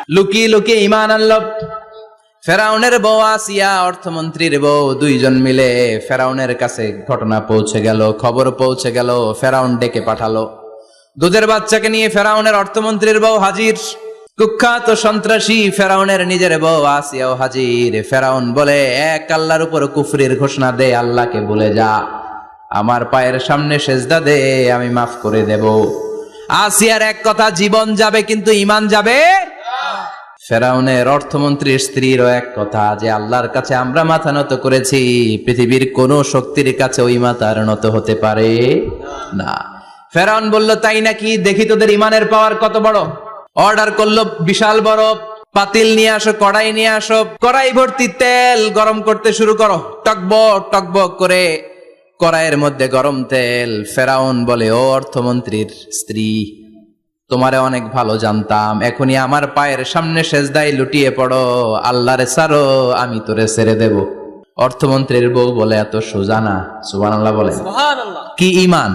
লুকিয়ে লুকিয়ে ঈমান আনলো। ফেরাউনের বউ আসিয়া, অর্থমন্ত্রীর বউ, দুইজন মিলে ফেরাউনের কাছে ঘটনা পৌঁছে গেল, খবর পৌঁছে গেল। ফেরাউন ডেকে পাঠালো। দুধের বাচ্চাকে নিয়ে ফেরাউনের অর্থমন্ত্রীর বউ হাজির। কুখ্যাত সন্ত্রাসী ফেরাউনের নিজের বউ আসিয়াও হাজির। ফেরাউন বলে, এক আল্লাহর উপর কুফরির ঘোষণা দে, আল্লাহকে ভুলে যা, আমার পায়ের সামনে সেজদা দে, আমি মাফ করে দেব। আসিয়ার এক কথা, জীবন যাবে কিন্তু ঈমান যাবে। ফেরাউনের অর্থমন্ত্রীর স্ত্রীরও এক কথা, যে আল্লাহর কাছে আমরা মাথা নত করেছি, পৃথিবীর কোন শক্তির কাছে ওই মাথার নত হতে পারে না। ফেরাউন বলল, তাই নাকি? দেখি তোদের ঈমানের পাওয়ার কত বড়। অর্ডার করলো, বিশাল বড় পাতিল নিয়ে আসো, কড়াই নিয়ে আসো, কড়াই ভর্তি তেল গরম করতে শুরু করো। টকবক টকবক করে কড়াইয়ের মধ্যে গরম তেল। ফেরাউন বলে, ও অর্থমন্ত্রীর স্ত্রী, তোমারে অনেক ভালো জানতাম, এখনই আমার পায়ের সামনে সেজদায় লুটিয়ে পড়ো, আল্লাহরে ছাড়ো, আমি তোরে ছেড়ে দেব। অর্থমন্ত্রীর বউ বলে, এত সোজা না। সুবহানাল্লাহ বলে। কি ঈমান!